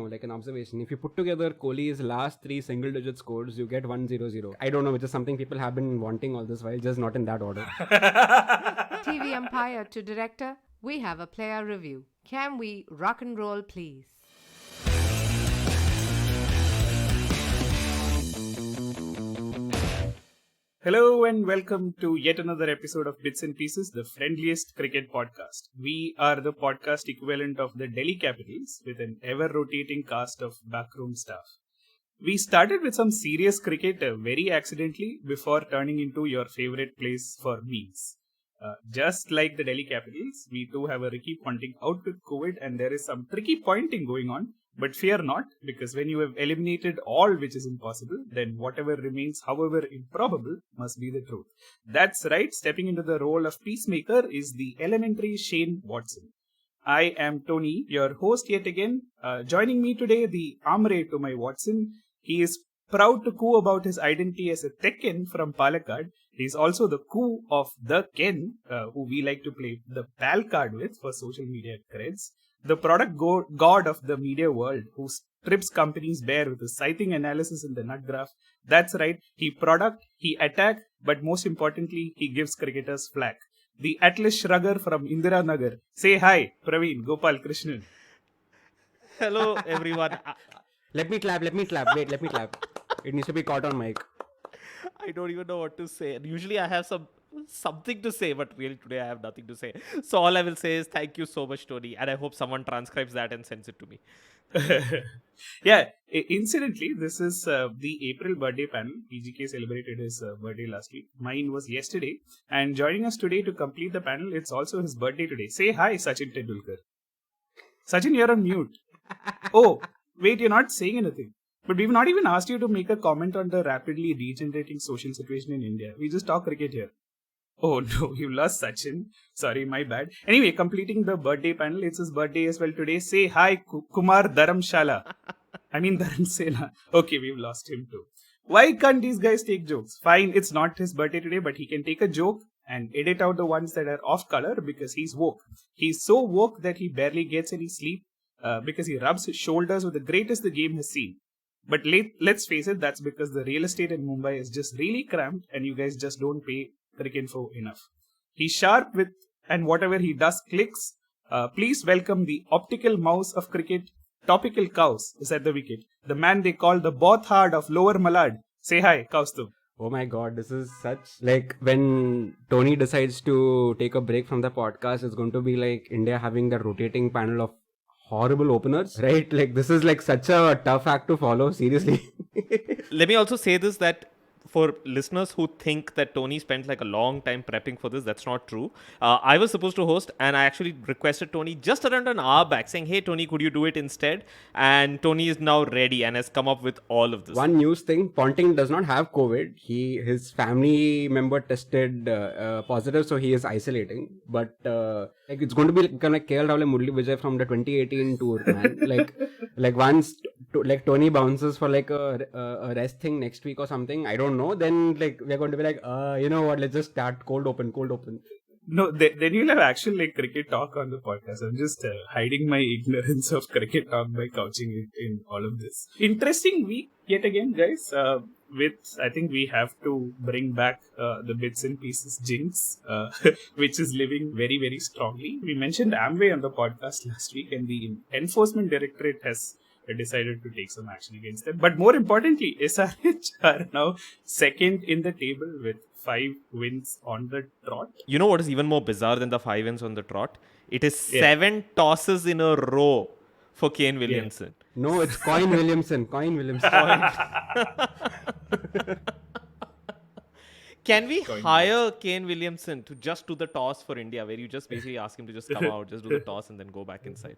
like an observation. If you put together Kohli's last 3 single-digit scores, you get 1-0-0. I don't know, which is something people have been wanting all this while, just not in that order. TV umpire to director, we have a player review. Can we rock and roll, please? Hello and welcome to yet another episode of Bits and Pieces, the friendliest cricket podcast. We are the podcast equivalent of the Delhi Capitals with an ever-rotating cast of backroom staff. We started with some serious cricket very accidentally before turning into your favorite place for memes. Just like the Delhi Capitals, we too have a Ricky Ponting out with COVID and there is some tricky pointing going on. But fear not, because when you have eliminated all which is impossible, then whatever remains, however improbable, must be the truth. That's right, stepping into the role of peacemaker is the elementary Shane Watson. I am Tony, your host yet again. Joining me today, the Amre to my Watson. He is proud to coo about his identity as a Tekken from Palakkad. He is also the coo of the Ken, who we like to play the Pal card with for social media creds. The product god of the media world who strips companies bare with his sighting analysis in the nut graph. That's right, he product, he attack, but most importantly, he gives cricketers flack. The Atlas Shrugger from Indira Nagar. Say hi, Praveen Gopal Krishnan. Hello, everyone. Let me clap. Wait, let me clap. It needs to be caught on mic. I don't even know what to say. Usually I have something to say, but really today I have nothing to say. So all I will say is thank you so much, Tony, and I hope someone transcribes that and sends it to me. Yeah, incidentally, this is the April birthday panel. PGK celebrated his birthday last week. Mine was yesterday. And joining us today to complete the panel, it's also his birthday today. Say hi, Sachin Tendulkar. Sachin, you're on mute. Oh, wait, you're not saying anything. But we've not even asked you to make a comment on the rapidly degenerating social situation in India. We just talk cricket here. Oh no, you lost Sachin. Sorry, my bad. Anyway, completing the birthday panel, it's his birthday as well today. Say hi, Kumar Dharamshala. I mean Dharamsela. Okay, we've lost him too. Why can't these guys take jokes? Fine, it's not his birthday today, but he can take a joke and edit out the ones that are off color because he's woke. He's so woke that he barely gets any sleep because he rubs his shoulders with the greatest the game has seen. But let's face it, that's because the real estate in Mumbai is just really cramped and you guys just don't pay Cricinfo enough. He's sharp with, and whatever he does clicks. Please welcome the optical mouse of cricket, Topical Cows is at the wicket. The man they call the Bothard of Lower Malad. Say hi, Kaustubh. Oh my god, this is such, like, when Tony decides to take a break from the podcast, it's going to be like India having that rotating panel of horrible openers, right? Like, this is like such a tough act to follow, seriously. Let me also say this, that for listeners who think that Tony spent like a long time prepping for this, that's not true. I was supposed to host and I actually requested Tony just around an hour back saying, hey Tony, could you do it instead? And Tony is now ready and has come up with all of this. One news thing, Ponting does not have COVID. His family member tested positive, so he is isolating. But like, it's going to be kind of like KL Rahul and Murali Vijay from the 2018 tour, man. like once like Tony bounces for like a rest thing next week or something, I don't know, then like we're going to be like, you know what, let's just start cold open. No, then you'll have actual like cricket talk on the podcast. I'm just hiding my ignorance of cricket talk by couching it in all of this. Interesting week yet again, guys. I think we have to bring back the Bits and Pieces jinx, which is living very, very strongly. We mentioned Amre on the podcast last week, and the Enforcement Directorate has decided to take some action against them. But more importantly, SRH are now second in the table with 5 wins on the trot. You know what is even more bizarre than the 5 wins on the trot? It is 7 tosses in a row for Kane Williamson. Yeah. No, it's Coin Williamson. Can we hire Kane Williamson to just do the toss for India, where you just basically ask him to just come out, just do the toss and then go back inside?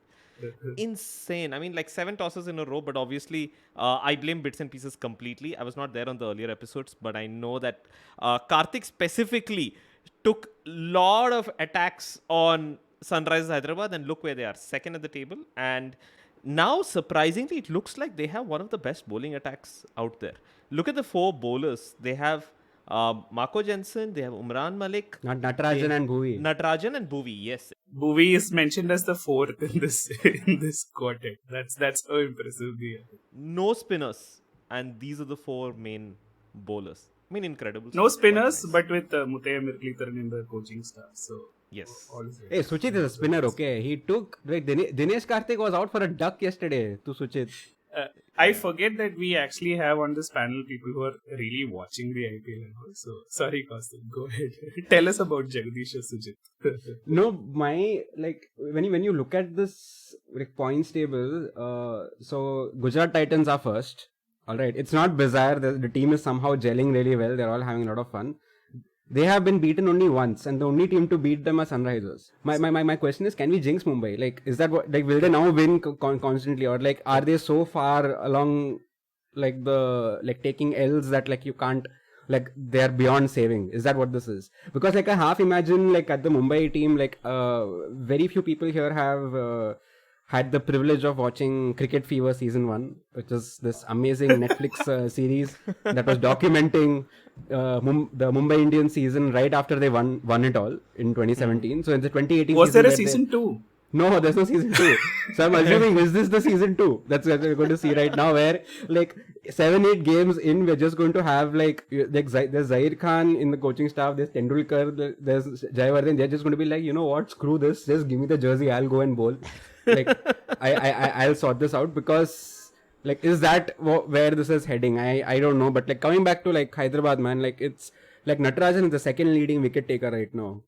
Insane. I mean, like 7 tosses in a row, but obviously I blame Bits and Pieces completely. I was not there on the earlier episodes, but I know that Karthik specifically took a lot of attacks on Sunrisers Hyderabad, and look where they are, second at the table. And now, surprisingly, it looks like they have one of the best bowling attacks out there. Look at the 4 bowlers. They have Marco Jensen, they have Umran Malik. Natarajan and Bhuvi. Natarajan and Bhuvi, yes. Bhuvi is mentioned as the fourth in this quartet. That's how impressive they are. No spinners. And these are the four main bowlers. I mean, incredible. No spinners, Nice. but with Muthaiya Mirkleetharan in the coaching staff. So Yes. all is well. Hey, Suchit is a spinner, okay? He took, like, Dinesh Karthik was out for a duck yesterday to Suchit. I forget that we actually have on this panel people who are really watching the IPL and all. So sorry, Kaustubh, go ahead. Tell us about Jagadish or Sujit. No, when you look at this like points table, so Gujarat Titans are first. All right, it's not bizarre. The team is somehow gelling really well. They're all having a lot of fun. They have been beaten only once, and the only team to beat them are Sunrisers. My question is, can we jinx Mumbai? Like, is that what? Like, will they now win constantly, or like, are they so far along, like taking L's that like you can't, like they're beyond saving? Is that what this is? Because like I half imagine like at the Mumbai team, like very few people here have had the privilege of watching Cricket Fever season 1, which is this amazing Netflix series that was documenting the Mumbai Indians season right after they won it all in 2017. So in the 2018 Was there a where season 2? No, there's no season 2. So I'm assuming, is this the season 2? That's what we're going to see right now, where like 7-8 games in, we're just going to have like there's Zair Khan in the coaching staff, there's Tendulkar, there's Jayawardene. They're just going to be like, you know what, screw this, just give me the jersey, I'll go and bowl. Like I'll sort this out, because like, is that where this is heading? I don't know. But like coming back to like Hyderabad, man, like it's like Natarajan is the second leading wicket taker right now.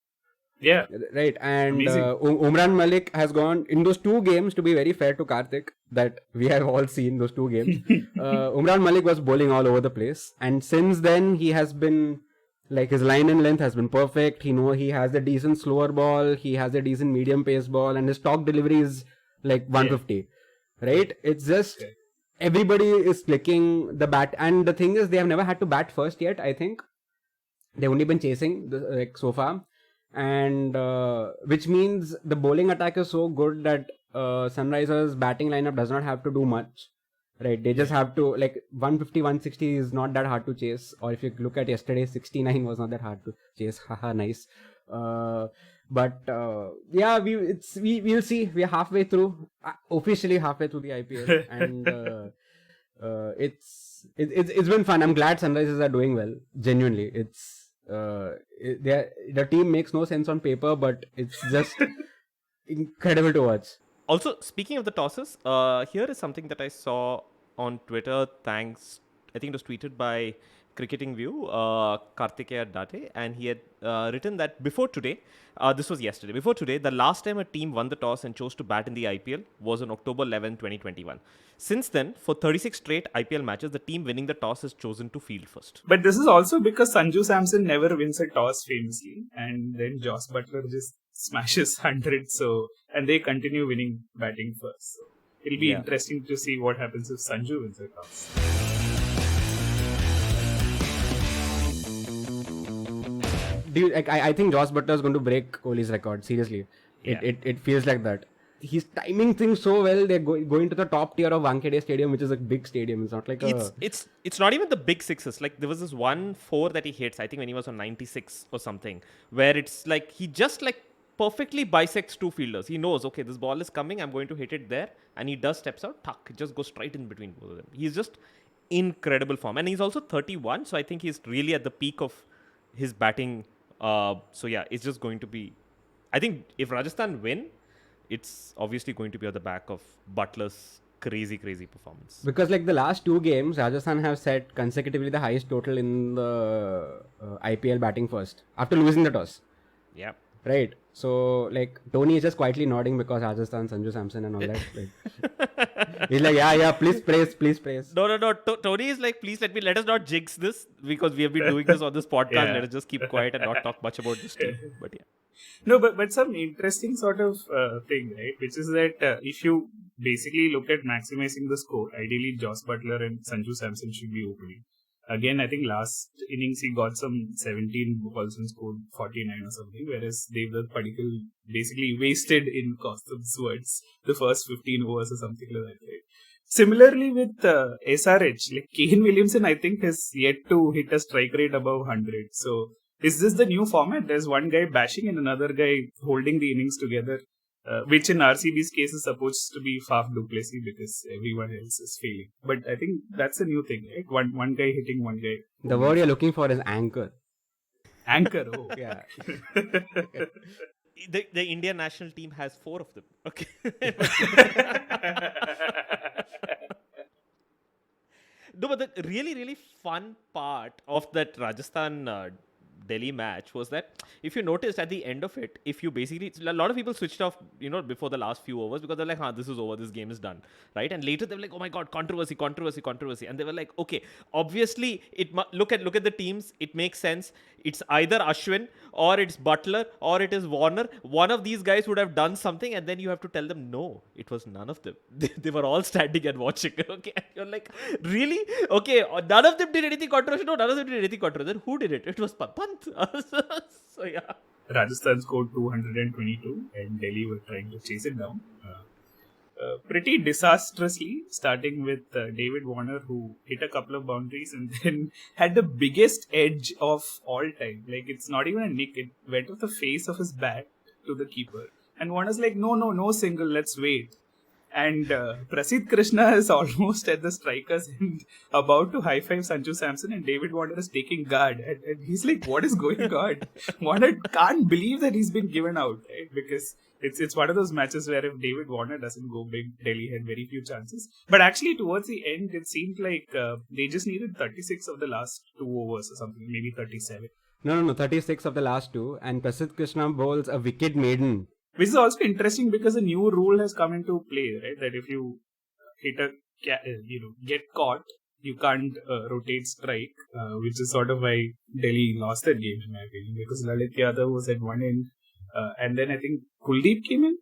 Yeah. Right, and Amazing. Umran Malik has gone in those 2 games, to be very fair to Karthik, that we have all seen those 2 games. Umran Malik was bowling all over the place, and since then he has been like, his line and length has been perfect. He has a decent slower ball, he has a decent medium pace ball, and his stock delivery is like 150. Right? It's just everybody is clicking the bat, and the thing is, they have never had to bat first yet. I think they've only been chasing like so far. And which means the bowling attack is so good that Sunrisers batting lineup does not have to do much, right? They just have to, like, 150 160 is not that hard to chase, or if you look at yesterday, 69 was not that hard to chase. Haha, nice. But yeah, we'll see. We're halfway through, officially halfway through the IPL, and it's been fun. I'm glad Sunrisers are doing well. Genuinely, the team makes no sense on paper, but it's just incredible to watch. Also, speaking of the tosses, here is something that I saw on Twitter. Thanks, I think it was tweeted by Cricketing View, Kartikeya Date, and he had written that before today, this was yesterday, before today, the last time a team won the toss and chose to bat in the IPL was on October 11, 2021. Since then, for 36 straight IPL matches, the team winning the toss has chosen to field first. But this is also because Sanju Samson never wins a toss famously, and then Joss Butler just smashes 100, and they continue winning batting first. So it'll be interesting to see what happens if Sanju wins a toss. I think Joss Butler is going to break Kohli's record. Seriously, it feels like that. He's timing things so well. They're going to the top tier of Wankhede Stadium, which is a big stadium. It's not like it's not even the big sixes. Like, there was this 1-4 that he hits, I think when he was on 96 or something, where it's like he just like perfectly bisects 2 fielders. He knows, okay, this ball is coming, I'm going to hit it there, and he does steps out, tuck, it just goes straight in between both of them. He's just incredible form, and he's also 31, so I think he's really at the peak of his batting. So yeah, it's just going to be, I think if Rajasthan win, it's obviously going to be on the back of Butler's crazy performance. Because like the last 2 games, Rajasthan have set consecutively the highest total in the IPL batting first after losing the toss. Yeah. Right. So like Tony is just quietly nodding because Rajasthan, Sanju Samson and all that. Like, he's like, yeah, please praise. No. Tony is like, please let us not jinx this, because we have been doing this on this podcast. Yeah. Let us just keep quiet and not talk much about this team. But yeah. No, but some interesting sort of thing, right? Which is that if you basically look at maximizing the score, ideally Joss Butler and Sanju Samson should be opening. Again, I think last innings he got some 17 balls and scored 49 or something, whereas Devdutt Padikkal basically wasted, in Kaustubh's words, the first 15 overs or something like that, right? Similarly with SRH, like Kane Williamson, I think has yet to hit a strike rate above 100. So is this the new format? There's one guy bashing and another guy holding the innings together, which in RCB's case is supposed to be Faf du Plessis because everyone else is failing. But I think that's a new thing, right? One guy hitting one guy. The word you're looking for is anchor. Anchor, oh. Yeah. The Indian national team has 4 of them. Okay. No, but the really, really fun part of that Rajasthan Delhi match was that if you noticed at the end of it, if you basically, a lot of people switched off, before the last few overs because they're like, this is over, this game is done, right? And later they were like, oh my God, controversy. And they were like, okay, obviously, look at the teams, it makes sense. It's either Ashwin or it's Butler or it is Warner. One of these guys would have done something, and then you have to tell them, no, it was none of them. They were all standing and watching. Okay, and you're like, really? Okay, none of them did anything controversial. No, none of them did anything controversial. Then who did it? It was Pant. So yeah. Rajasthan scored 222 and Delhi were trying to chase it down. Pretty disastrously, starting with David Warner, who hit a couple of boundaries and then had the biggest edge of all time. Like, it's not even a nick, it went off the face of his bat to the keeper. And Warner's like, no single, let's wait. And Prasidh Krishna is almost at the strikers and about to high-five Sanju Samson, and David Warner is taking guard. And he's like, what is going on? Warner can't believe that he's been given out, right? Because it's one of those matches where if David Warner doesn't go big, Delhi had very few chances. But actually, towards the end, it seemed like they just needed 36 of the last 2 overs or something, maybe 37. No, 36 of the last 2. And Prasidh Krishna bowls a wicket maiden. Which is also interesting because a new rule has come into play, right? That if you hit get caught, you can't rotate strike, which is sort of why Delhi lost that game in my opinion, because Lalit Yadav was at one end, and then I think Kuldeep came in.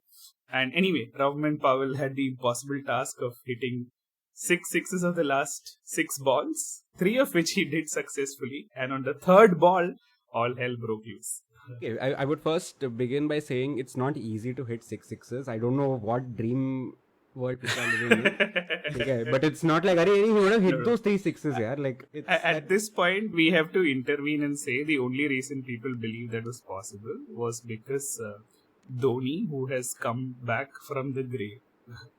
And anyway, Powell had the impossible task of hitting 6 sixes of the last 6 balls, 3 of which he did successfully, and on the 3rd ball, all hell broke loose. Okay, I would first begin by saying it's not easy to hit 6 sixes. I don't know what dream world people are living in. Okay, but it's not like, he would have hit those 3 sixes, yeah. Like, at this point, we have to intervene and say the only reason people believe that was possible was because Dhoni, who has come back from the grave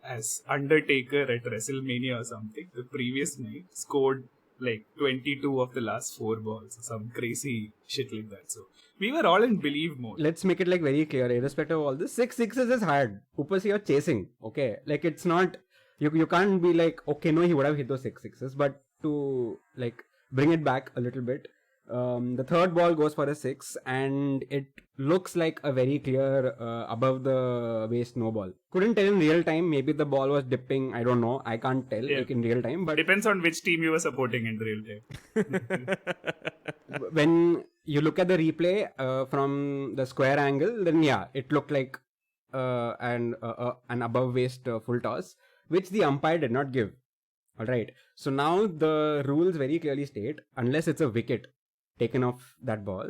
as Undertaker at WrestleMania or something, the previous night scored like 22 of the last 4 balls, some crazy shit like that. So we were all in believe mode. Let's make it like very clear, irrespective of all this, 6 sixes is hard. Upar se you're chasing, okay? Like, it's not, you can't be like, okay, no, he would have hit those 6 sixes, but to like bring it back a little bit, the 3rd ball goes for a 6 and it looks like a very clear above the waist no ball. Couldn't tell in real time, maybe the ball was dipping, I don't know, I can't tell like in real time, but depends on which team you were supporting in real time. When you look at the replay from the square angle, then yeah, it looked like an above waist full toss, which the umpire did not give. Alright, so now the rules very clearly state, unless it's a wicket taken off that ball,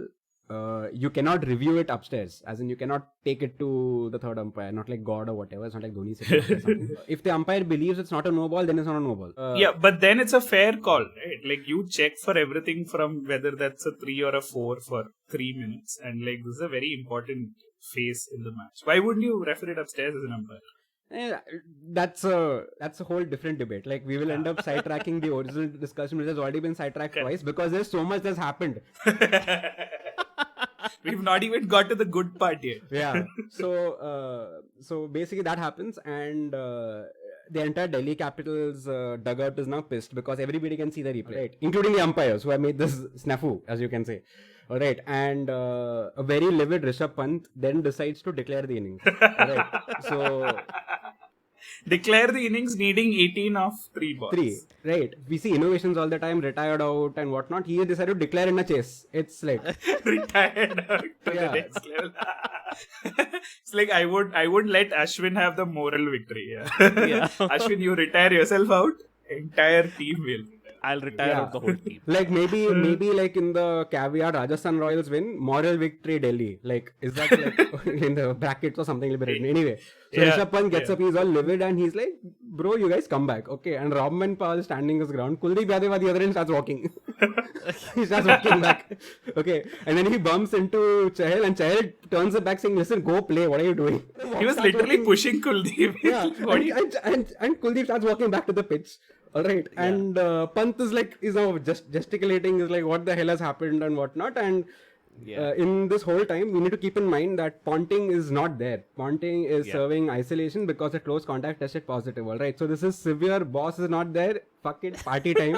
you cannot review it upstairs, as in you cannot take it to the 3rd umpire, not like God or whatever. It's not like Dhoni said or something. If the umpire believes it's not a no ball, then it's not a no ball. Yeah, but then it's a fair call, right? Like, you check for everything from whether that's a 3 or a 4 for 3 minutes, and like, this is a very important phase in the match. Why wouldn't you refer it upstairs as an umpire? That's a whole different debate. Like, we will end up sidetracking the original discussion, which has already been sidetracked twice, because there's so much that's happened. We've not even got to the good part yet. Yeah. So basically that happens, and the entire Delhi Capitals dugout is now pissed because everybody can see the replay, right? Including the umpires who have made this snafu, as you can say. Alright, and a very livid Rishabh Pant then decides to declare the innings. Alright, so declare the innings needing 18 of 3 balls. 3, right. We see innovations all the time, retired out and whatnot. He decided to declare in a chase. It's like retired out to the next level. It's like I would let Ashwin have the moral victory. Yeah. Ashwin, you retire yourself out, entire team will. I'll retire out the whole team. Like maybe like in the caveat Rajasthan Royals win, moral victory Delhi. Like is that like in the brackets or something like written? Anyway, so Rishabh Pant gets up, he's all livid and he's like, bro, you guys come back, okay? And Robman Powell standing his ground. Kuldeep Yadav at the other end starts walking. He starts walking back, okay? And then he bumps into Chahal and Chahal turns it back saying, listen, go play. What are you doing? He was literally pushing Kuldeep. Yeah, and Kuldeep starts walking back to the pitch. All right, and Pant is like, is now just gesticulating, is like, what the hell has happened and whatnot. And in this whole time, we need to keep in mind that Ponting is not there. Ponting is serving isolation because the close contact tested positive. All right, so this is severe. Boss is not there. Fuck it, party time.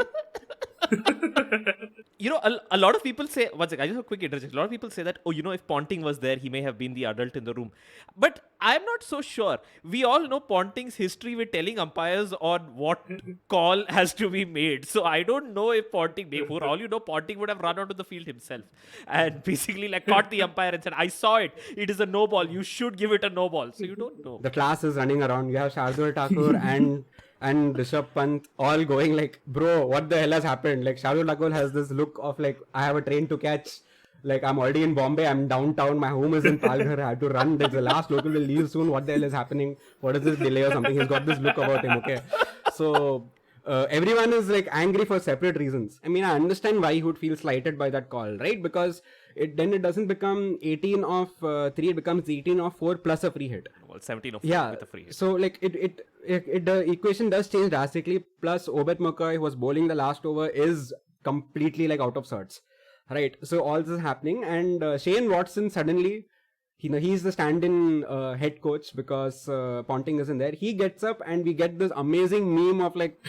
You know, a lot of people say, one second, I just have a quick interjection. A lot of people say that, oh, you know, if Ponting was there, he may have been the adult in the room. But I'm not so sure. We all know Ponting's history with telling umpires on what call has to be made. So I don't know if Ponting, for all you know, Ponting would have run onto the field himself and basically like caught the umpire and said, I saw it. It is a no ball. You should give it a no ball. So you don't know. The class is running around. You have Shardul Thakur and Rishabh Pant all going like, bro, what the hell has happened? Like Shardul Thakur has this look of like, I have a train to catch. Like I'm already in Bombay, I'm downtown, my home is in Palghar, I have to run. Like the last local will leave soon. What the hell is happening? What is this delay or something? He's got this look about him, okay? So everyone is like angry for separate reasons. I mean, I understand why he would feel slighted by that call, right? Because it doesn't become 18 of 3, it becomes 18 of 4 plus a free hit. Well, 17 of 4 with a free hit. So like the equation does change drastically. Plus Obed McCoy, who was bowling the last over, is completely like out of sorts. Right, so all this is happening, and Shane Watson suddenly, he's the stand-in head coach because Ponting isn't there. He gets up, and we get this amazing meme of like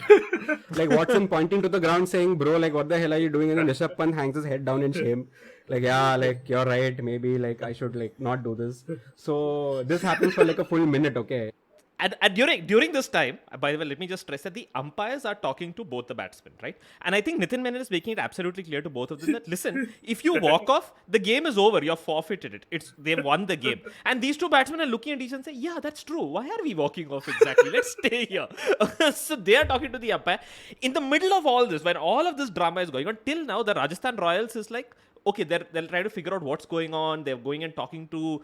Watson pointing to the ground saying, "Bro, like what the hell are you doing?" And then Rishabh Pant hangs his head down in shame, like yeah, like you're right, maybe like I should like not do this. So this happens for like a full minute, okay. And during this time, by the way, let me just stress that the umpires are talking to both the batsmen, right? And I think Nitin Menon is making it absolutely clear to both of them that, listen, if you walk off, the game is over. You've forfeited it. They've won the game. And these two batsmen are looking at each other and say, yeah, that's true. Why are we walking off exactly? Let's stay here. So they are talking to the umpire. In the middle of all this, when all of this drama is going on, till now, the Rajasthan Royals is like, okay, they'll try to figure out what's going on. They're going and talking to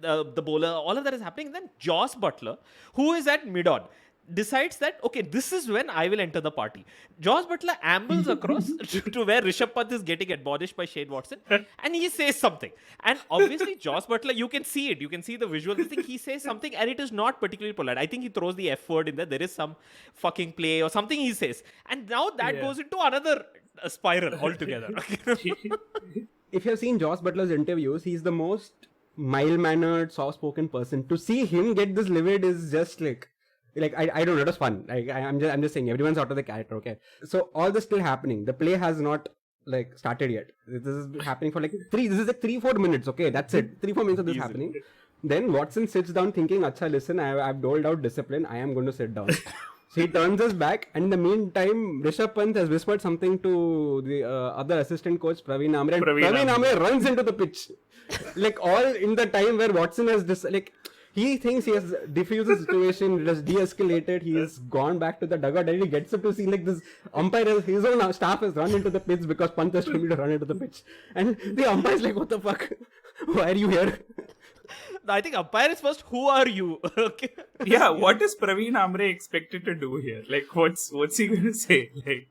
the bowler. All of that is happening. Then Joss Butler, who is at mid-on, decides that, okay, this is when I will enter the party. Joss Butler ambles across to where Rishabh Pant is getting admonished by Shane Watson, and he says something. And obviously, Joss Butler, you can see it. You can see the visual. I think he says something, and it is not particularly polite. I think he throws the F word in there. There is some fucking play or something he says. And now that goes into another spiral altogether. If you have seen Joss Butler's interviews, he's the most mild-mannered, soft-spoken person. To see him get this livid is just like I don't know, it was fun. Like I'm just saying, everyone's out of the character, okay? So all this still happening. The play has not like started yet. This is happening for like 3-4 minutes, okay? That's it. 3-4 minutes of this happening. Then Watson sits down thinking, Acha, listen, I've doled out discipline. I am going to sit down. So he turns his back, and in the meantime, Rishabh Pant has whispered something to the other assistant coach, Praveen Amre, and Praveen Amre runs into the pitch. Like all in the time where Watson has he thinks he has diffused the situation, just de-escalated, he has gone back to the dugout, and he gets up to see like this umpire, his own staff has run into the pitch because Pant has told me to run into the pitch. And the umpire is like, what the fuck? Why are you here? I think umpire is first. Who are you? Okay. Yeah, what is Praveen Amre expected to do here? Like, what's he going to say? Like,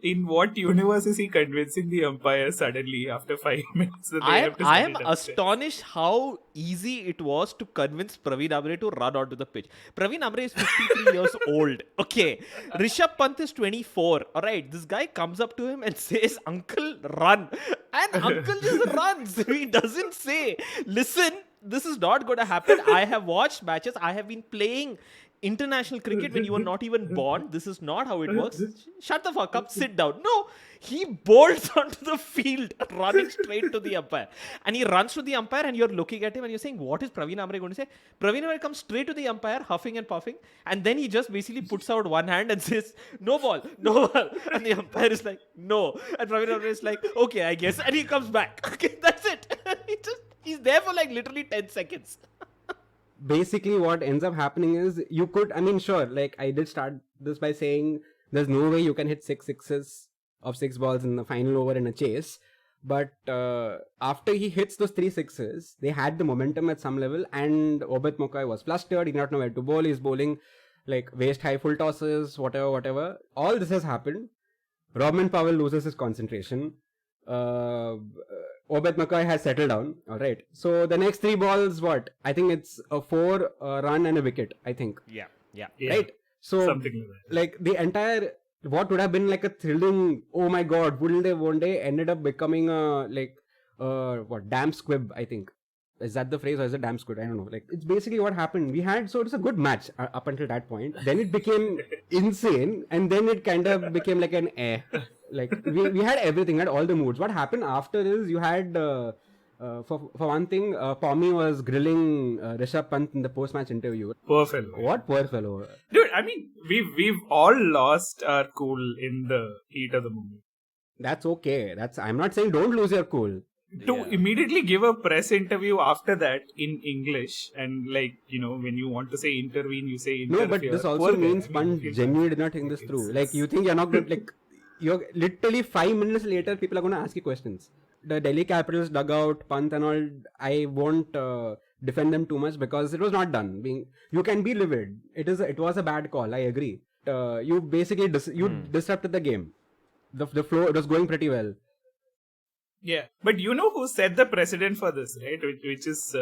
in what universe is he convincing the umpire suddenly after 5 minutes? That I am astonished how easy it was to convince Praveen Amre to run onto the pitch. Praveen Amre is 53 years old. Okay. Rishabh Pant is 24. All right. This guy comes up to him and says, "Uncle, run." And Uncle just runs. He doesn't say, "Listen, this is not going to happen. I have watched matches. I have been playing international cricket when you were not even born. This is not how it works. Shut the fuck up. Sit down." No, he bolts onto the field, running straight to the umpire. And he runs to the umpire, and you're looking at him and you're saying, what is Praveen Amre going to say? Praveen Amre comes straight to the umpire, huffing and puffing. And then he just basically puts out one hand and says, "No ball, no ball." And the umpire is like, "No." And Praveen Amre is like, "Okay, I guess." And he comes back. Okay, that's it. He's there for like literally 10 seconds. Basically what ends up happening is sure, like I did start this by saying There's no way you can hit 6 sixes of 6 balls in the final over in a chase. But after he hits those 3 sixes, they had the momentum at some level, and Obed Mokai was flustered. He did not know where to bowl. He's bowling like waist high full tosses, whatever. All this has happened. Robin Powell loses his concentration. Obed Mokai has settled down. All right. So the next 3 balls, what? I think it's a 4 run and a wicket. I think. Yeah. Right. So something like that. Like the entire. What would have been like a thrilling, oh my god, wouldn't they one day, ended up becoming a damn squib, I think. Is that the phrase, or is it damn squid? I don't know. Like, it's basically what happened. So it was a good match up until that point. Then it became insane, and then it kind of became like an Like, we had everything, had all the moods. What happened after is you had, for one thing, Pommy was grilling Rishabh Pant in the post-match interview. Poor fellow. What poor fellow? Dude, I mean, we've all lost our cool in the heat of the moment. That's okay. I'm not saying don't lose your cool. To immediately give a press interview after that in English, and like, when you want to say intervene, you say interfere. No, but this also means Pant genuinely did not think this through. Like, you think you're not good, like, you're literally 5 minutes later, people are going to ask you questions. The Delhi Capitals dugout, Pant and all, I won't defend them too much because it was not done. You can be livid. It was a bad call, I agree. You basically disrupted the game. The flow, it was going pretty well. Yeah, but you know who set the precedent for this, right? Which is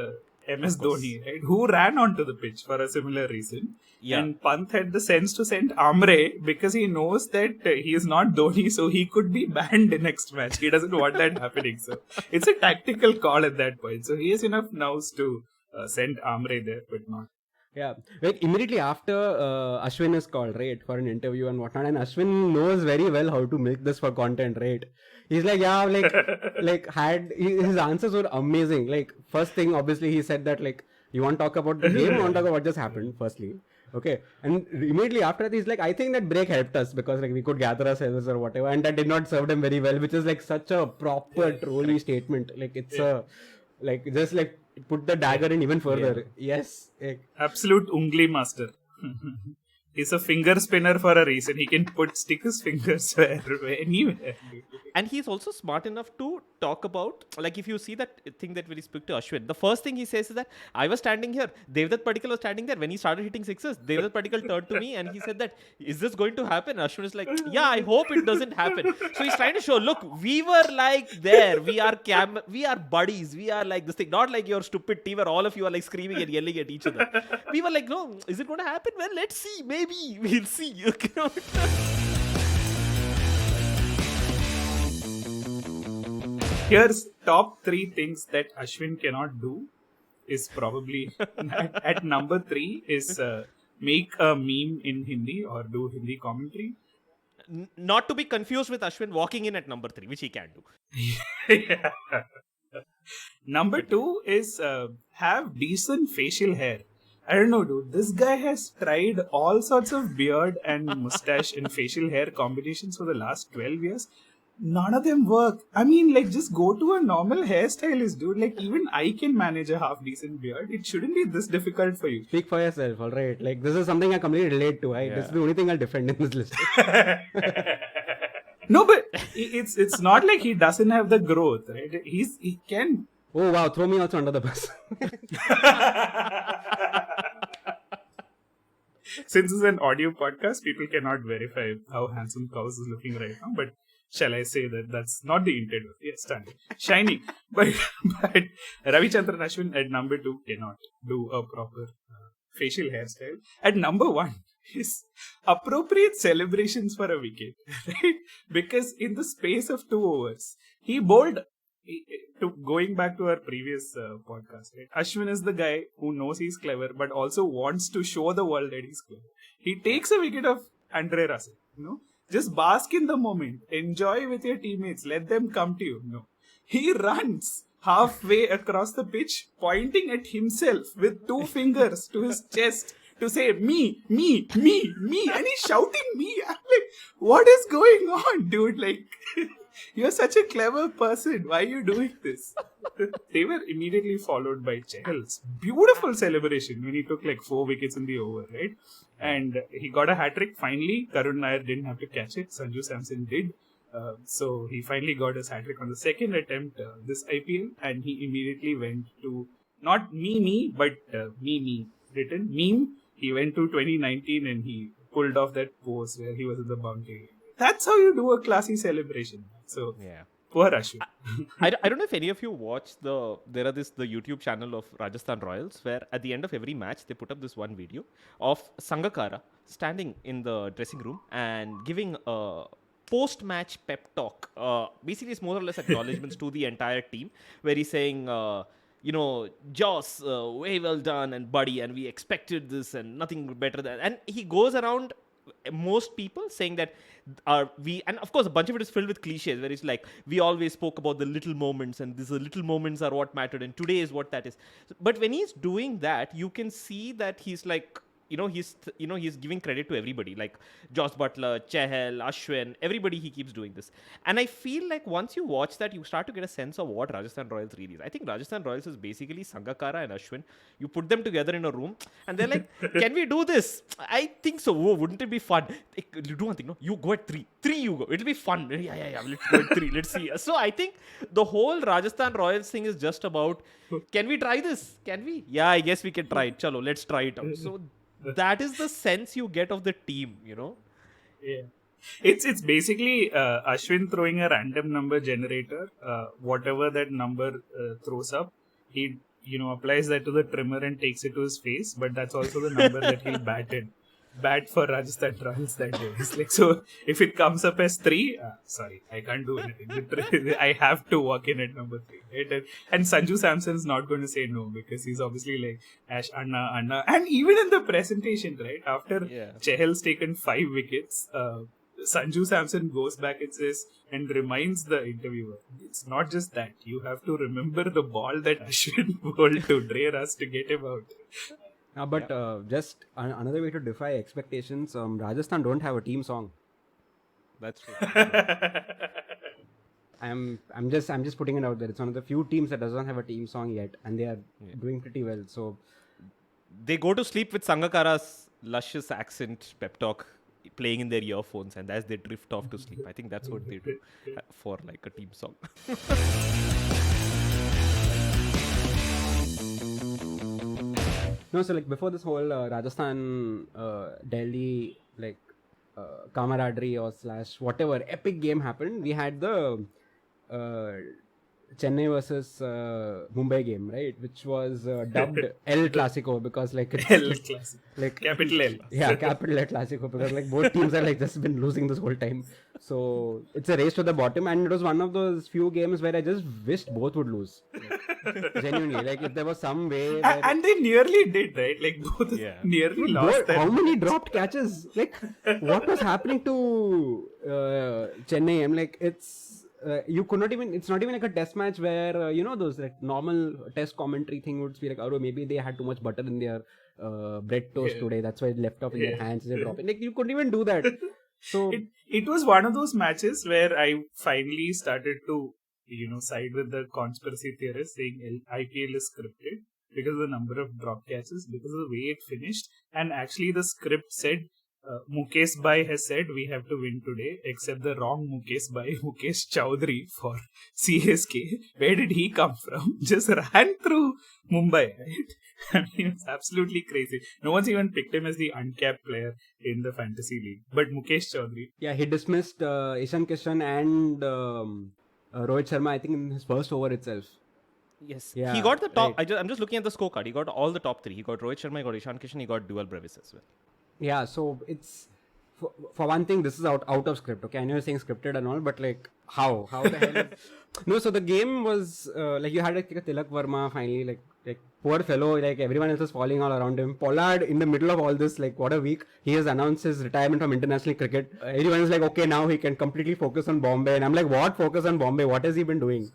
MS Dhoni, right? Who ran onto the pitch for a similar reason. Yeah. And Pant had the sense to send Amre because he knows that he is not Dhoni, so he could be banned the next match. He doesn't want that happening. So it's a tactical call at that point. So he has enough nous to send Amre there, but not. Yeah, like immediately after Ashwin is called, right, for an interview and whatnot, and Ashwin knows very well how to make this for content, right? He's like, yeah, his answers were amazing. Like, first thing, obviously, he said that, like, you want to talk about the game, you want to talk about what just happened, firstly. Okay, and immediately after that, he's like, I think that break helped us because, like, we could gather ourselves or whatever, and that did not serve them very well, which is, like, such a proper trolly statement. Like, it's just, like, put the dagger in even further. Yes. Absolute ungli master. He's a finger spinner for a reason. He can stick his fingers anywhere. And he's also smart enough to talk about, like, if you see that thing that when he spoke to Ashwin, the first thing he says is that I was standing here, Devdutt Padikkal was standing there. When he started hitting sixes, Devdutt Padikkal turned to me and he said that, is this going to happen? Ashwin is like, yeah, I hope it doesn't happen. So he's trying to show, look, we were like there. We are buddies. We are like this thing. Not like your stupid team where all of you are like screaming and yelling at each other. We were like, no, is it going to happen? Well, let's see. Maybe we'll see. You know? Here's top 3 things that Ashwin cannot do. Is probably at number 3 is make a meme in Hindi or do Hindi commentary. Not to be confused with Ashwin walking in at number 3, which he can do. Yeah. Number 2 is have decent facial hair. I don't know, dude. This guy has tried all sorts of beard and mustache and facial hair combinations for the last 12 years. None of them work. I mean, like, just go to a normal hairstylist, dude. Like, even I can manage a half-decent beard. It shouldn't be this difficult for you. Speak for yourself, alright? Like, this is something I completely relate to. This is the only thing I'll defend in this list. No, but it's not like he doesn't have the growth, right? He can. Oh, wow. Throw me also under the bus. Since it's an audio podcast, people cannot verify how handsome Kaus is looking right now, but shall I say that that's not the intent of it? Yes, stunning. Shiny. But Ravichandran Ashwin at number 2 cannot do a proper facial hairstyle. At number 1 is appropriate celebrations for a wicket. Right? Because in the space of 2 overs, he bowled, going back to our previous podcast, right? Ashwin is the guy who knows he's clever but also wants to show the world that he's clever. He takes a wicket of Andre Russell, Just bask in the moment. Enjoy with your teammates. Let them come to you. No. He runs halfway across the pitch, pointing at himself with 2 fingers to his chest to say, me. And he's shouting me. I'm like, what is going on, dude? Like, You're such a clever person. Why are you doing this? They were immediately followed by Chahal's beautiful celebration when he took like 4 wickets in the over, right? And he got a hat-trick. Finally, Karun Nair didn't have to catch it. Sanju Samson did. So he finally got his hat-trick on the second attempt this IPL, and he immediately went to, not me, but me written, meme. He went to 2019 and he pulled off that pose where he was in the boundary. That's how you do a classy celebration. So, Yeah. poor Ashwin. I don't know if any of you watched the YouTube channel of Rajasthan Royals, where at the end of every match they put up this one video of Sangakkara standing in the dressing room and giving a post-match pep talk. Basically, it's more or less acknowledgements to the entire team, where he's saying, Joss, way well done, and buddy, and we expected this, and nothing better than. And he goes around most people saying that and of course a bunch of it is filled with cliches, where it's like, we always spoke about the little moments, and these little moments are what mattered, and today is what that is. But when he's doing that, you can see that he's like, he's giving credit to everybody, like Joss Butler, Chahal, Ashwin, everybody. He keeps doing this, and I feel like once you watch that, you start to get a sense of what Rajasthan Royals really is. I think Rajasthan Royals is basically Sangakkara and Ashwin. You put them together in a room, and they're like, "Can we do this? I think so. Oh, wouldn't it be fun? You do one thing, no? You go at 3. 3 you go. It'll be fun. Yeah. Let's go at 3. Let's see." So I think the whole Rajasthan Royals thing is just about, can we try this? Can we? Yeah, I guess we can try it. Chalo, let's try it out. So that is the sense you get of the team, Yeah. It's basically Ashwin throwing a random number generator. Whatever that number throws up, he applies that to the trimmer and takes it to his face. But that's also the number that he'll bat for Rajasthan Royals that day. It's like, so if it comes up as 3, sorry, I can't do anything. I have to walk in at number 3. Right? And Sanju Samson's not going to say no, because he's obviously like, Ash, Anna. And even in the presentation, right, after Chahal's taken 5 wickets, Sanju Samson goes back and reminds the interviewer, it's not just that. You have to remember the ball that Ashwin bowled to Dre Russ to get him out. But just another way to defy expectations, Rajasthan don't have a team song. That's true. I'm just putting it out there. It's one of the few teams that doesn't have a team song yet, and they are doing pretty well. So they go to sleep with Sangakkara's luscious accent pep talk playing in their earphones, and as they drift off to sleep, I think that's what they do for like a team song. No, so like before this whole Rajasthan Delhi camaraderie or / whatever epic game happened, we had the Chennai versus Mumbai game, right? Which was dubbed El Clasico because like it's El Clasico, like capital L. Yeah, capital El Clasico, because like both teams are like just been losing this whole time. So it's a race to the bottom, and it was one of those few games where I just wished both would lose. Like, genuinely, like if there was some way. And they nearly did, right? Like both nearly lost. How many dropped catches? Like what was happening to Chennai? I'm like, you could not even. It's not even like a test match where those like normal test commentary thing would be like, oh, maybe they had too much butter in their bread toast today. That's why it left off in their hands. They dropped it. Like you couldn't even do that. So it was one of those matches where I finally started to side with the conspiracy theorists saying IPL is scripted because of the number of drop catches, because of the way it finished, and actually the script said. Mukesh Bhai has said we have to win today, except the wrong Mukesh Bhai, Mukesh Chowdhury for CSK. Where did he come from? Just ran through Mumbai, right? I mean, it's absolutely crazy. No one's even picked him as the uncapped player in the fantasy league. But Mukesh Chowdhury. Yeah, he dismissed Ishan Kishan and Rohit Sharma, I think, in his first over itself. Yes. Yeah, he got the top. right. I'm just looking at the scorecard. He got all the top 3. He got Rohit Sharma, he got Ishan Kishan, he got Dual Brevis as well. Yeah, so it's for one thing, this is out of script. Okay, I know you're saying scripted and all, but like how the hell? No, so the game was like you had like a Tilak Verma finally, like poor fellow, like everyone else was falling all around him. Pollard in the middle of all this, like what a week. He has announced his retirement from international cricket. Everyone is like, okay, now he can completely focus on Bombay, and I'm like, what focus on Bombay? What has he been doing?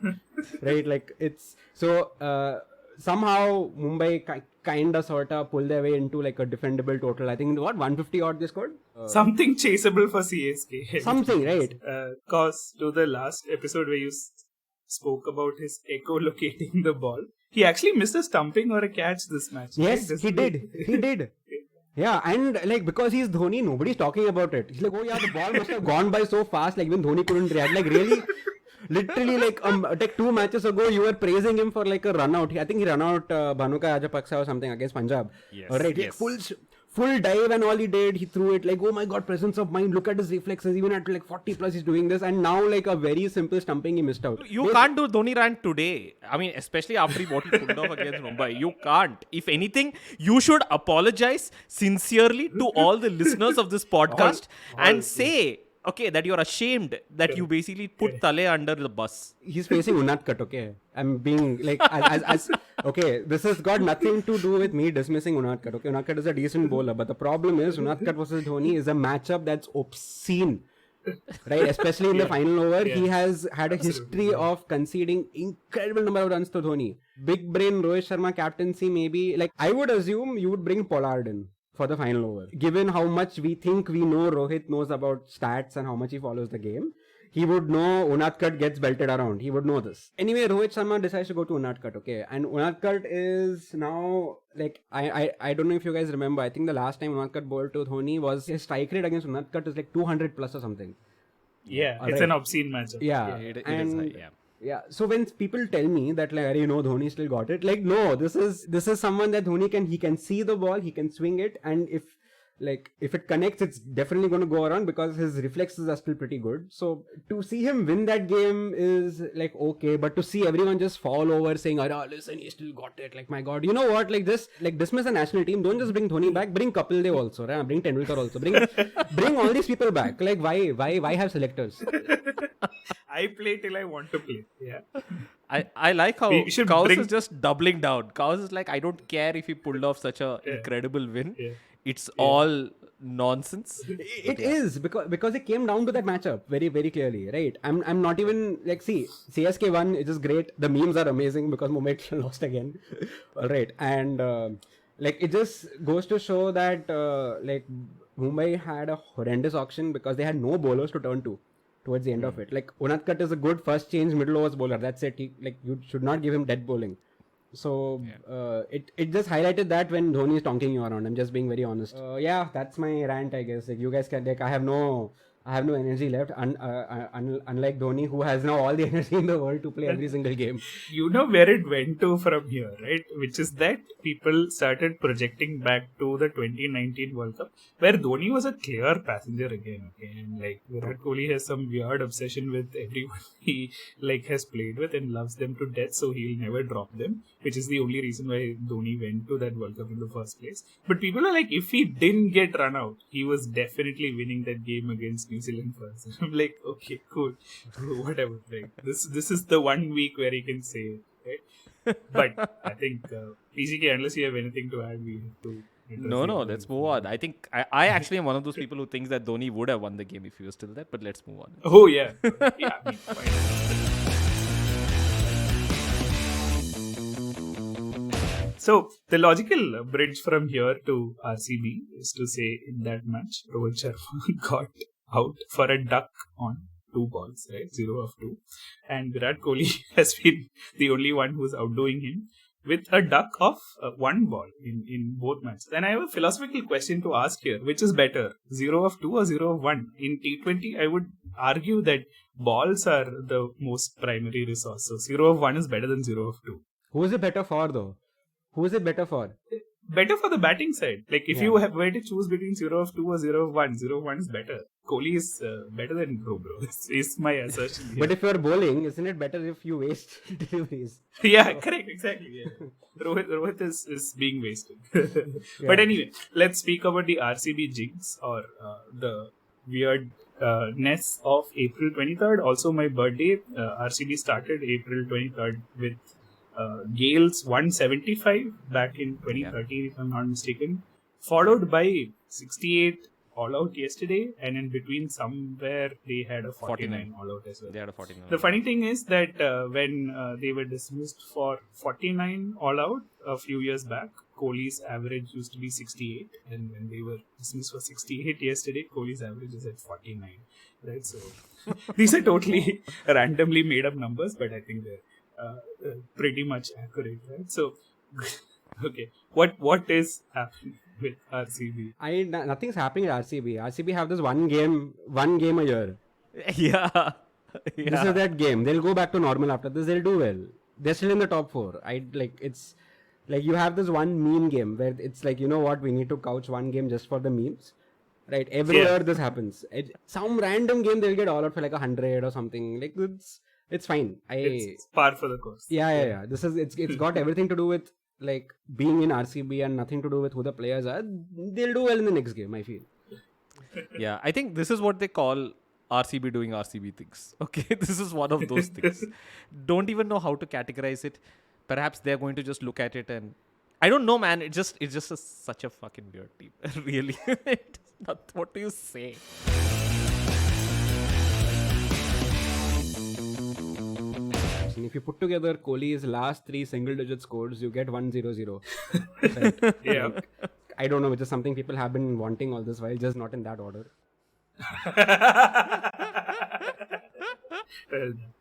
Right, like it's so. Somehow Mumbai kind of sort of pulled their way into like a defendable total. I think 150 odd they scored. Something chaseable for CSK. Something, right? Cause to the last episode where you spoke about his echolocating the ball, he actually missed a stumping or a catch this match. Yes, right? he did. He did. Yeah, and like because he's Dhoni, nobody's talking about it. He's like, oh yeah, the ball must have gone by so fast, like even Dhoni couldn't react. Like really, literally like 2 matches ago, you were praising him for like a run out. I think he ran out Bhanuka Rajapaksa or something against Punjab. Yes, Right, yes. like full dive, and all he did, he threw it like, oh my god, presence of mind. Look at his reflexes. Even at like 40 plus, he's doing this, and now like a very simple stumping, he missed out. You can't do Dhoni rant today. I mean, especially after what he pulled off against Mumbai. You can't. If anything, you should apologize sincerely to all the listeners of this podcast and say, okay, that you're ashamed that you basically put Tale under the bus. He's facing Unadkat, okay? I'm being like, as okay, this has got nothing to do with me dismissing Unadkat, okay? Unadkat is a decent bowler, but the problem is Unadkat versus Dhoni is a matchup that's obscene, right? Especially in the final over, he has had a history of conceding incredible number of runs to Dhoni. Big brain Rohit Sharma captaincy, maybe. Like, I would assume you would bring Pollard in for the final over. Given how much we think we know Rohit knows about stats and how much he follows the game, he would know Unadkat gets belted around. He would know this. Anyway, Rohit Sharma decides to go to Unadkat, okay? And Unadkat is now, like, I don't know if you guys remember, I think the last time Unadkat bowled to Dhoni was his strike rate against Unadkat is like 200 plus or something. Yeah, it's an obscene matchup. Yeah, It and is high, yeah. yeah, so when people tell me that like, you know, Dhoni still got it, like no, this is someone that Dhoni can see the ball, he can swing it, and if it connects, it's definitely going to go around because his reflexes are still pretty good. So to see him win that game is like okay, but to see everyone just fall over saying, "Oh, listen, he still got it." Like my God, you know what? Like just like dismiss the national team. Don't just bring Dhoni back. Bring Kapil Dev also, right? Bring Tendulkar also. Bring all these people back. Like why have selectors? I play till I want to play. Yeah. I like how We should Kaus bring- is just doubling down. Kaus is like, I don't care if he pulled off such a incredible win. Yeah. It's all nonsense. It is because it came down to that matchup very, very clearly, right? I'm not even like, see, CSK won, it is great. The memes are amazing because Mumbai lost again. All right, and like it just goes to show that like Mumbai had a horrendous auction because they had no bowlers to turn to towards the end of it. Like Unadkat is a good first change middle overs bowler. That's it. Like you should not give him dead bowling. So it just highlighted that when Dhoni is tonking you around. I'm just being very honest. Yeah, that's my rant, I guess. Like you guys can, like, I have no energy left. Unlike Dhoni, who has now all the energy in the world to play every single game. You know where it went to from here, right? Which is that people started projecting back to the 2019 World Cup, where Dhoni was a clear passenger again. Okay? And like Virat Kohli has some weird obsession with everyone he like has played with and loves them to death, so he'll never drop them, which is the only reason why Dhoni went to that World Cup in the first place. But people are like, if he didn't get run out, he was definitely winning that game against New Zealand first. I'm like, okay, cool, whatever. Like this is the 1 week where he can say it, right? But I think PCK, unless you have anything to add, we have to. No, let's move on. I think I actually am one of those people who thinks that Dhoni would have won the game if he was still there, but let's move on. Oh yeah, yeah. I mean, fine. So the logical bridge from here to RCB is to say in that match, Rohit Sharma got out for a duck on 2 balls, right? 0 of 2. And Virat Kohli has been the only one who's outdoing him with a duck of 1 ball in both matches. And I have a philosophical question to ask here. Which is better, 0 of 2 or 0 of 1? In T20, I would argue that balls are the most primary resource. So 0 of 1 is better than 0 of 2. Who is it better for though? Who is it better for? Better for the batting side. Like if you were to choose between 0 of 2 or 0 of 1, 0 of 1 is better. Kohli is better than bro. Is my assertion here. But if you're bowling, isn't it better if you waste deliveries? Yeah, correct, exactly. Yeah. Rohit is being wasted. But anyway, let's speak about the RCB jinx or the weirdness of April 23rd. Also my birthday. RCB started April 23rd with Gale's 175 back in 2013, if I'm not mistaken, followed by 68 all out yesterday, and in between somewhere they had a 49 all out as well. They had a 49. The funny thing is that when they were dismissed for 49 all out a few years back, Kohli's average used to be 68, and when they were dismissed for 68 yesterday, Kohli's average is at 49. Right, so these are totally randomly made up numbers, but I think they're pretty much accurate, right? So, okay, what is happening with RCB? Nothing's happening at RCB. RCB have this one game a year. Yeah. This is that game. They'll go back to normal after this. They'll do well. They're still in the top 4. It's like you have this one meme game where it's like, you know what, we need to couch one game just for the memes. Right? Every year this happens. Some random game they'll get all out for like 100 or something. Like it's fine. It's par for the course. Yeah. It's got everything to do with like being in RCB and nothing to do with who the players are. They'll do well in the next game, I feel. Yeah, I think this is what they call RCB doing RCB things. Okay, this is one of those things. Don't even know how to categorize it. Perhaps they're going to just look at it and I don't know, man. It's just such a fucking weird team. Really, what do you say? If you put together Kohli's last 3 single-digit scores, you get 1-0-0. Right? Yeah. I don't know, which is something people have been wanting all this while, just not in that order.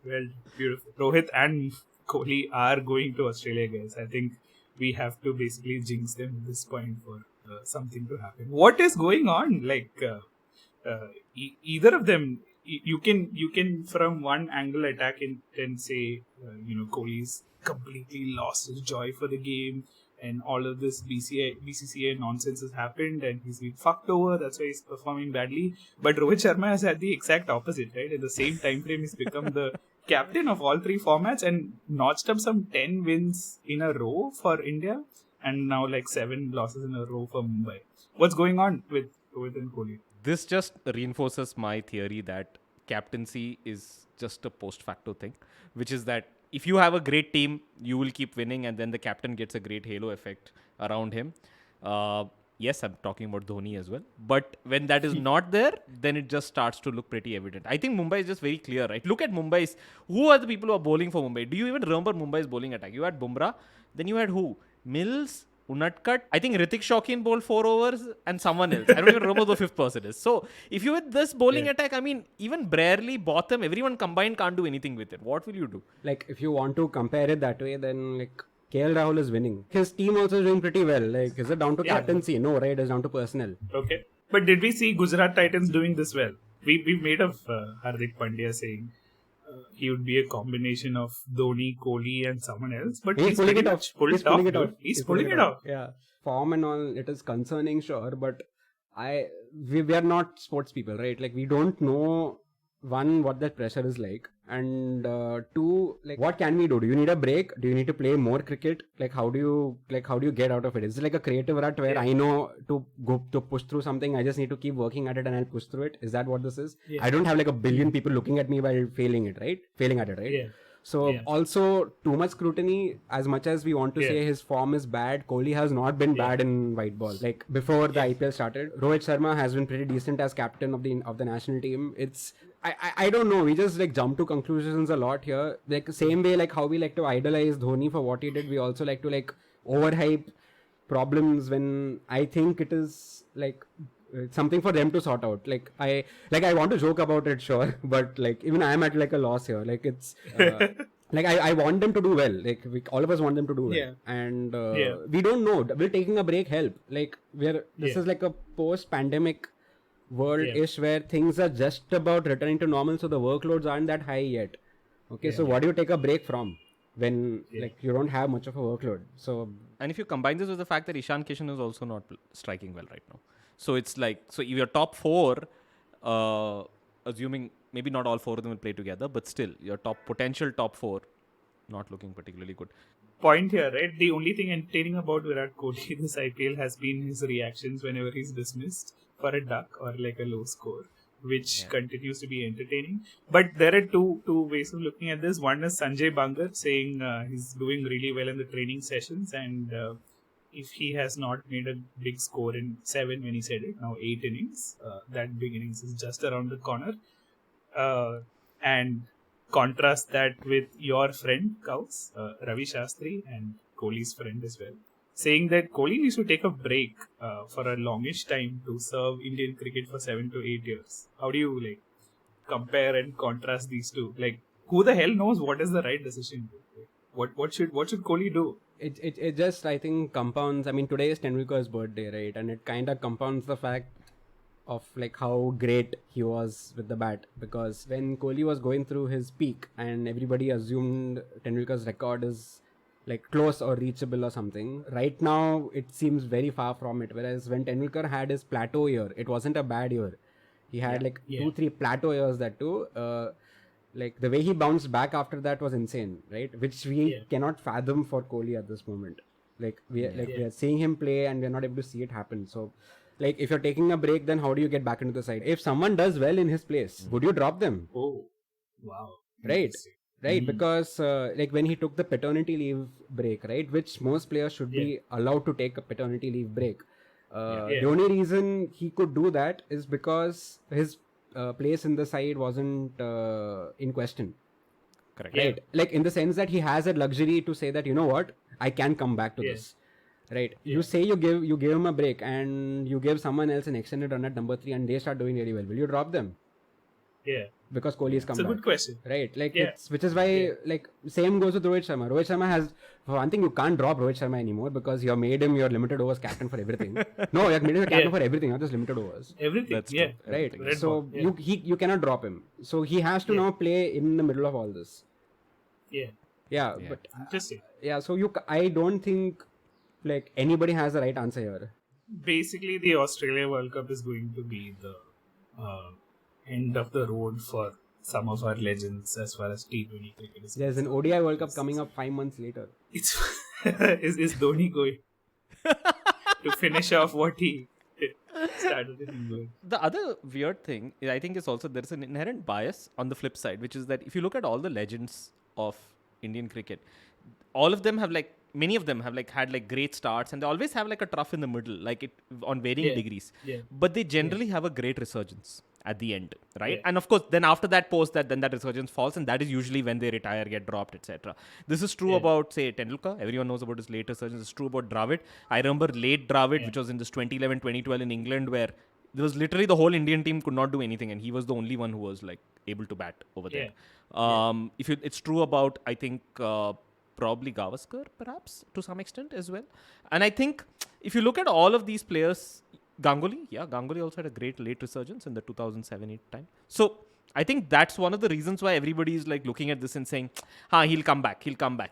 Well, beautiful. Rohit and Kohli are going to Australia, guys. I think we have to basically jinx them at this point for something to happen. What is going on? Like either of them, you can from one angle attack and say Kohli's completely lost his joy for the game. And all of this BCCI nonsense has happened and he's been fucked over. That's why he's performing badly. But Rohit Sharma has had the exact opposite, right? In the same time frame, he's become the captain of all 3 formats and notched up some 10 wins in a row for India. And now like 7 losses in a row for Mumbai. What's going on with Rohit and Kohli? This just reinforces my theory that captaincy is just a post facto thing, which is that if you have a great team, you will keep winning and then the captain gets a great halo effect around him. Yes, I'm talking about Dhoni as well. But when that is not there, then it just starts to look pretty evident. I think Mumbai is just very clear, right? Look at Mumbai's. Who are the people who are bowling for Mumbai? Do you even remember Mumbai's bowling attack? You had Bumrah. Then you had who? Mills, Unadkat. I think Ritik Shaukin bowled 4 overs and someone else. I don't even remember who the 5th person is. So if you with this bowling attack, I mean, even Brierley, Botham, everyone combined can't do anything with it. What will you do? Like, if you want to compare it that way, then like KL Rahul is winning. His team also is doing pretty well. Like, is it down to captaincy? No, right? It's down to personnel. Okay. But did we see Gujarat Titans doing this well? We made of Hardik Pandya saying he would be a combination of Dhoni, Kohli and someone else. But he's pulling it off. He's pulling it off. Yeah. Form and all, it is concerning, sure. But we are not sports people, right? Like, we don't know, one, what that pressure is like. And 2, like, what can we do? Do you need a break? Do you need to play more cricket? Like, how do you get out of it? Is it like a creative rut where I know to push through something, I just need to keep working at it and I'll push through it? Is that what this is? I don't have like a billion people looking at me while failing at it, right? Yeah. So also too much scrutiny. As much as we want to say his form is bad, Kohli has not been bad in white ball. Like before the IPL started, Rohit Sharma has been pretty decent as captain of the national team. It's I don't know. We just like jump to conclusions a lot here. Like same way like how we like to idolize Dhoni for what he did, we also like to like overhype problems when I think it is like it's something for them to sort out. Like I want to joke about it, sure, but like even I am at like a loss here. Like it's like I want them to do well. Like all of us want them to do well, and we don't know. Will taking a break help? Like this is like a post-pandemic world-ish where things are just about returning to normal, so the workloads aren't that high yet. Okay, so what do you take a break from when like you don't have much of a workload? So and if you combine this with the fact that Ishan Kishan is also not striking well right now. So it's like, so if your top 4, assuming maybe not all 4 of them will play together, but still your potential top 4 not looking particularly good. Point here, right? The only thing entertaining about Virat Kohli in this IPL has been his reactions whenever he's dismissed for a duck or like a low score, which continues to be entertaining. But there are two ways of looking at this. One is Sanjay Bangar saying he's doing really well in the training sessions, and if he has not made a big score in 7 when he said it, now 8 innings, that big innings is just around the corner. And contrast that with your friend, Kaus, Ravi Shastri, and Kohli's friend as well, saying that Kohli needs to take a break for a longish time to serve Indian cricket for 7 to 8 years. How do you like compare and contrast these two? Like, who the hell knows what is the right decision? What should Kohli do? It just, I think, compounds. I mean, today is Tendulkar's birthday, right? And it kind of compounds the fact of like how great he was with the bat, because when Kohli was going through his peak and everybody assumed Tendulkar's record is like close or reachable or something, right now it seems very far from it. Whereas when Tendulkar had his plateau year, it wasn't a bad year. He had 2-3 plateau years, that too. Like the way he bounced back after that was insane, right? Which we cannot fathom for Kohli at this moment. Like we are seeing him play and we're not able to see it happen. So like if you're taking a break, then how do you get back into the side? If someone does well in his place, would you drop them? Oh, wow. Right. Because like when he took the paternity leave break, right, which most players should be allowed to take a paternity leave break. The only reason he could do that is because his place in the side wasn't in question. Correct. Right. Like in the sense that he has a luxury to say that, you know what, I can come back to this. Right. You say you give him a break and you give someone else an extended run at number 3 and they start doing really well. Will you drop them? Yeah. Because Kohli has come back. It's a good question. Right. Like which is why like same goes with Rohit Sharma. Rohit Sharma has, for one thing, you can't drop Rohit Sharma anymore because you have made him your limited overs captain for everything. No, you have made him a captain for everything, not just limited overs. Everything. That's true. Right. Everything. So you cannot drop him. So he has to now play in the middle of all this. Yeah. But Interesting. so I don't think like anybody has the right answer here. Basically, the Australia World Cup is going to be the end of the road for some of our legends as far as T20 cricket is There's an ODI World Cup coming up 5 months later. It's is Dhoni going to finish off what he started in England? The other weird thing, I think, is also there's an inherent bias on the flip side, which is that if you look at all the legends of Indian cricket, all of them have like, many of them have like had like great starts and they always have like a trough in the middle, like it on varying degrees. But they generally have a great resurgence at the end, right? And of course, then after that, post that, then that resurgence falls, and that is usually when they retire, get dropped, etc. This is true about, say, Tendulkar. Everyone knows about his late resurgence. It's true about Dravid. I remember late Dravid, which was in this 2011-2012 in England, where there was literally the whole Indian team could not do anything, and he was the only one who was like able to bat over there. It's true about, I think, probably Gavaskar, perhaps, to some extent as well. And I think if you look at all of these players, Ganguly also had a great late resurgence in the 2007-8 time. So I think that's one of the reasons why everybody is like looking at this and saying, he'll come back.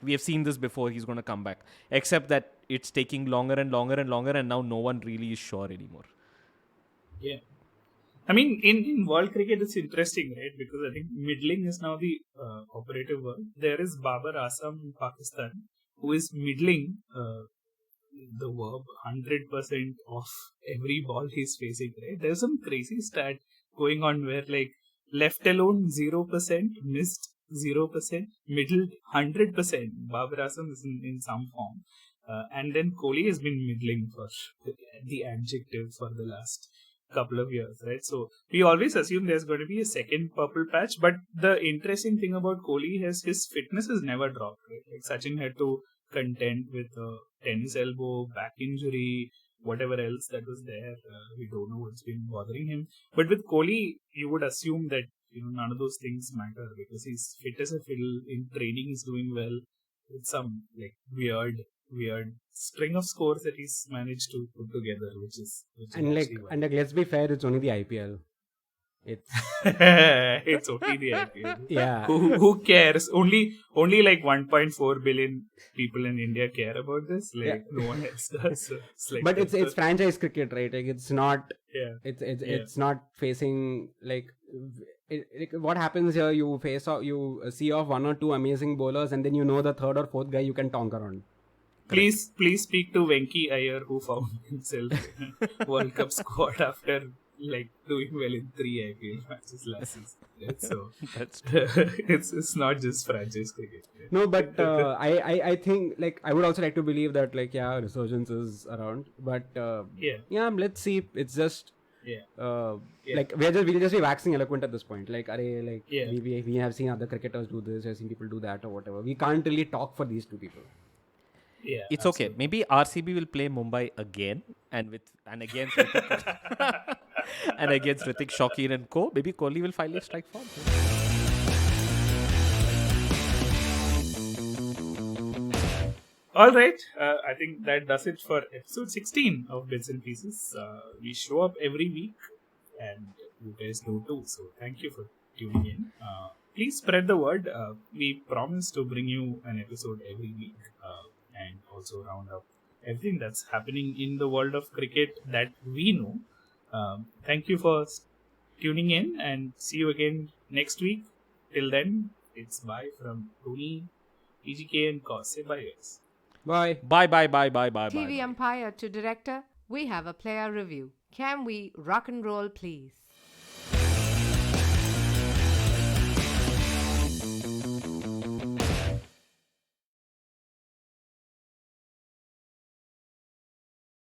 We have seen this before, he's going to come back. Except that it's taking longer and longer and longer, and now no one really is sure anymore. Yeah. I mean, in world cricket, it's interesting, right? Because I think middling is now the operative word. There is Babar Azam in Pakistan, who is middling the verb 100% of every ball he's facing, right? There's some crazy stat going on where like left alone 0%, missed 0%, middled 100%. Babar Azam is in some form. And then Kohli has been middling for the adjective for the last couple of years, right? So we always assume there's going to be a second purple patch, but the interesting thing about Kohli is his fitness has never dropped, right? Like Sachin had to contend with a tennis elbow, back injury, whatever else that was there. We don't know what's been bothering him. But with Kohli, you would assume that none of those things matter because he's fit as a fiddle. In training, he's doing well. With some like weird string of scores that he's managed to put together, which is let's be fair, it's only the IPL. It's only the IPL. Yeah. Who cares? Only like 1.4 billion people in India care about this. Like no one else does. So it's franchise cricket, right? Like it's not. It's not facing like. What happens here? You see off one or two amazing bowlers, and then the third or fourth guy you can tonk around. Please speak to Venki Iyer, who found himself in a World Cup squad after like doing well in 3 IPL matches last season. Right? So That's true. it's not just franchise cricket. Right? No, but I think like I would also like to believe that like resurgence is around, but let's see. It's just like we'll just be waxing eloquent at this point. Like we have seen other cricketers do this, we've seen people do that or whatever. We can't really talk for these two people. Yeah, It's okay. absolutely. Maybe RCB will play Mumbai again and against Ritik and against Ritik, Shakir and co. Maybe Kohli will finally strike form. All right. I think that does it for episode 16 of Bits and Pieces. We show up every week, and you guys do too. So thank you for tuning in. Please spread the word. We promise to bring you an episode every week and also round up everything that's happening in the world of cricket that we know. Thank you for tuning in, and see you again next week. Till then, it's bye from Tony, PGK, and Cos. Say bye, guys. Bye. Bye. TV umpire to director, we have a player review. Can we rock and roll, please?